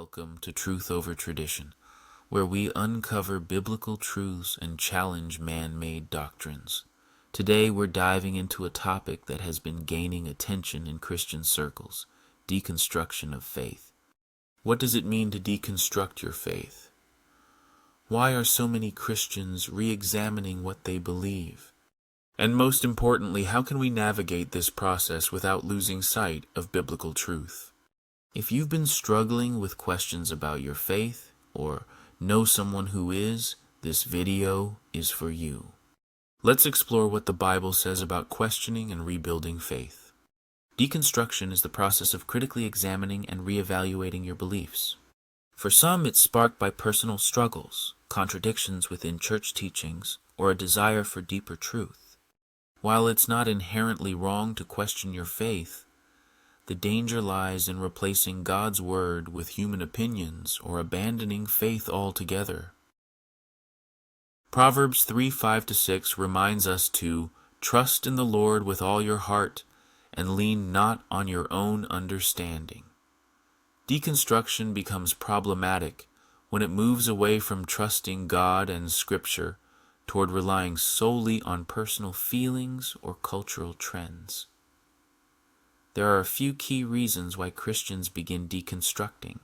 Welcome to Truth Over Tradition, where we uncover biblical truths and challenge man-made doctrines. Today we're diving into a topic that has been gaining attention in Christian circles: deconstruction of faith. What does it mean to deconstruct your faith? Why are so many Christians re-examining what they believe? And most importantly, how can we navigate this process without losing sight of biblical truth? If you've been struggling with questions about your faith, or know someone who is, this video is for you. Let's explore what the Bible says about questioning and rebuilding faith. Deconstruction is the process of critically examining and reevaluating your beliefs. For some, it's sparked by personal struggles, contradictions within church teachings, or a desire for deeper truth. While it's not inherently wrong to question your faith, the danger lies in replacing God's word with human opinions or abandoning faith altogether. Proverbs 3:5-6 reminds us to trust in the Lord with all your heart and lean not on your own understanding. Deconstruction becomes problematic when it moves away from trusting God and Scripture toward relying solely on personal feelings or cultural trends. There are a few key reasons why Christians begin deconstructing.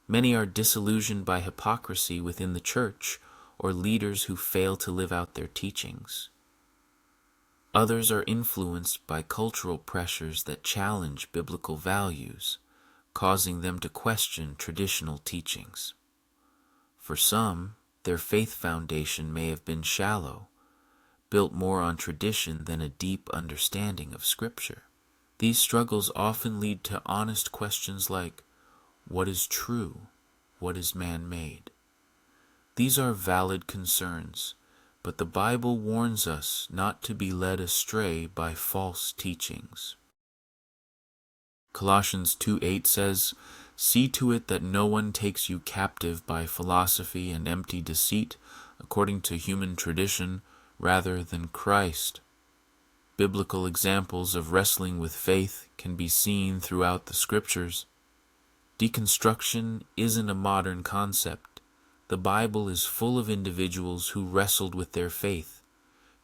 Many are disillusioned by hypocrisy within the church or leaders who fail to live out their teachings. Others are influenced by cultural pressures that challenge biblical values, causing them to question traditional teachings. For some, their faith foundation may have been shallow, built more on tradition than a deep understanding of Scripture. These struggles often lead to honest questions like, what is true? What is man-made? These are valid concerns, but the Bible warns us not to be led astray by false teachings. Colossians 2:8 says, "See to it that no one takes you captive by philosophy and empty deceit, according to human tradition, rather than Christ." Biblical examples of wrestling with faith can be seen throughout the Scriptures. Deconstruction isn't a modern concept. The Bible is full of individuals who wrestled with their faith.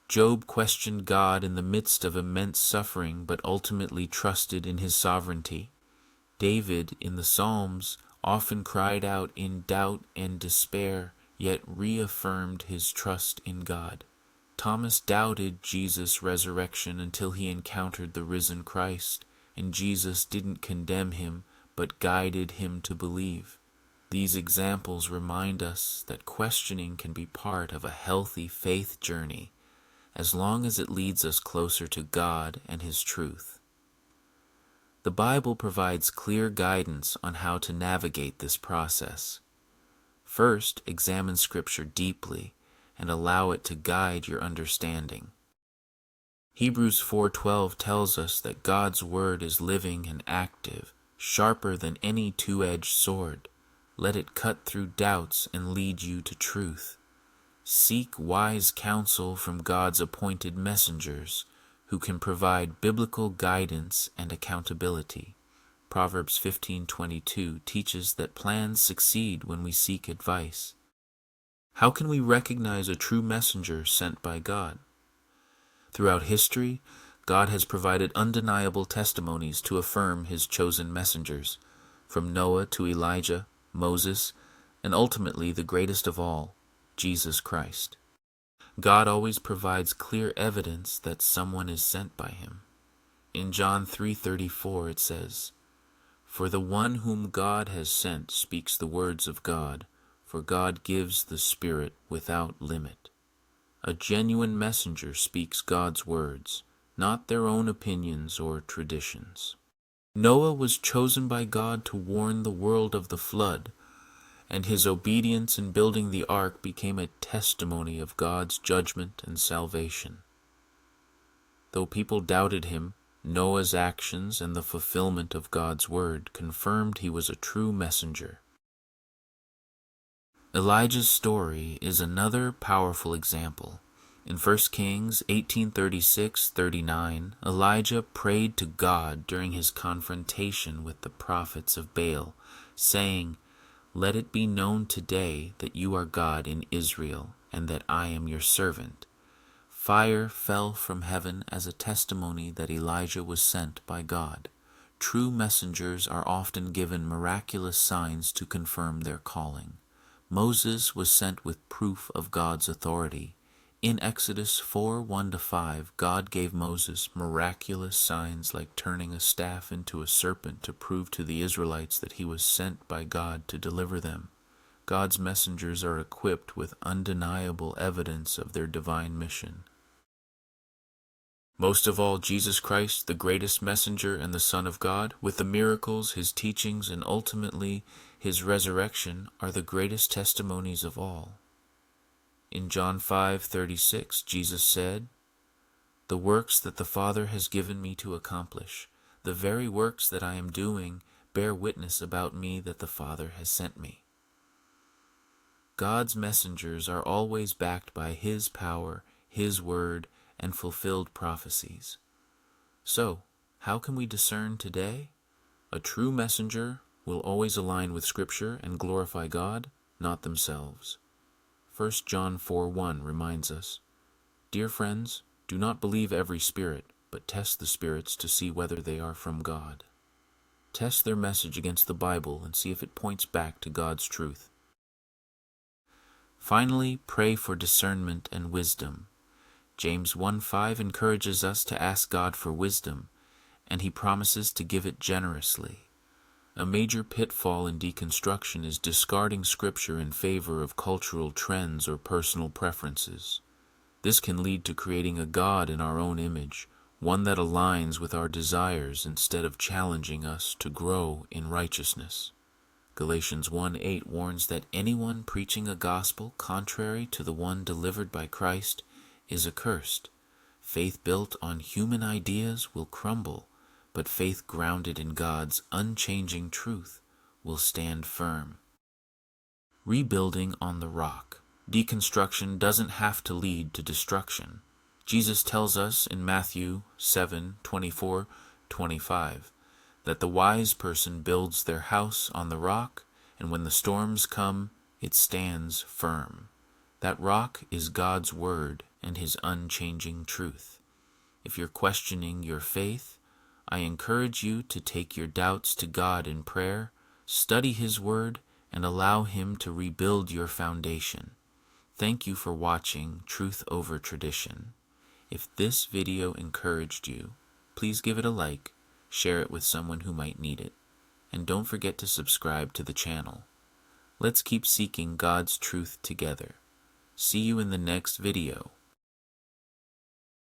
Job questioned God in the midst of immense suffering, but ultimately trusted in his sovereignty. David, in the Psalms, often cried out in doubt and despair, yet reaffirmed his trust in God. Thomas doubted Jesus' resurrection until he encountered the risen Christ, and Jesus didn't condemn him, but guided him to believe. These examples remind us that questioning can be part of a healthy faith journey, as long as it leads us closer to God and His truth. The Bible provides clear guidance on how to navigate this process. First, examine Scripture deeply and allow it to guide your understanding. Hebrews 4:12 tells us that God's Word is living and active, sharper than any two-edged sword. Let it cut through doubts and lead you to truth. Seek wise counsel from God's appointed messengers who can provide biblical guidance and accountability. Proverbs 15:22 teaches that plans succeed when we seek advice. How can we recognize a true messenger sent by God? Throughout history, God has provided undeniable testimonies to affirm His chosen messengers, from Noah to Elijah, Moses, and ultimately the greatest of all, Jesus Christ. God always provides clear evidence that someone is sent by Him. In John 3:34 it says, "For the one whom God has sent speaks the words of God, for God gives the Spirit without limit." A genuine messenger speaks God's words, not their own opinions or traditions. Noah was chosen by God to warn the world of the flood, and his obedience in building the ark became a testimony of God's judgment and salvation. Though people doubted him, Noah's actions and the fulfillment of God's word confirmed he was a true messenger. Elijah's story is another powerful example. In 1 Kings 18:36-39, Elijah prayed to God during his confrontation with the prophets of Baal, saying, "Let it be known today that you are God in Israel, and that I am your servant." Fire fell from heaven as a testimony that Elijah was sent by God. True messengers are often given miraculous signs to confirm their calling. Moses was sent with proof of God's authority. In Exodus 4:1-5, God gave Moses miraculous signs like turning a staff into a serpent to prove to the Israelites that he was sent by God to deliver them. God's messengers are equipped with undeniable evidence of their divine mission. Most of all, Jesus Christ, the greatest messenger and the Son of God, with the miracles, his teachings, and ultimately his resurrection, are the greatest testimonies of all. In John 5:36, Jesus said, "The works that the Father has given me to accomplish, the very works that I am doing, bear witness about me that the Father has sent me." God's messengers are always backed by his power, his word, and fulfilled prophecies. So, how can we discern today? A true messenger will always align with Scripture and glorify God, not themselves. 1 John 4:1 reminds us, "Dear friends, do not believe every spirit, but test the spirits to see whether they are from God." Test their message against the Bible and see if it points back to God's truth. Finally, pray for discernment and wisdom. James 1:5 encourages us to ask God for wisdom, and he promises to give it generously. A major pitfall in deconstruction is discarding Scripture in favor of cultural trends or personal preferences. This can lead to creating a God in our own image, one that aligns with our desires instead of challenging us to grow in righteousness. Galatians 1:8 warns that anyone preaching a gospel contrary to the one delivered by Christ is accursed. Faith built on human ideas will crumble, but faith grounded in God's unchanging truth will stand firm. Rebuilding on the rock. Deconstruction doesn't have to lead to destruction. Jesus tells us in Matthew 7:24-25 that the wise person builds their house on the rock, and when the storms come, it stands firm. That rock is God's word and his unchanging truth. If you're questioning your faith, I encourage you to take your doubts to God in prayer, study his word, and allow him to rebuild your foundation. Thank you for watching Truth Over Tradition. If this video encouraged you, please give it a like, share it with someone who might need it, and don't forget to subscribe to the channel. Let's keep seeking God's truth together. See you in the next video.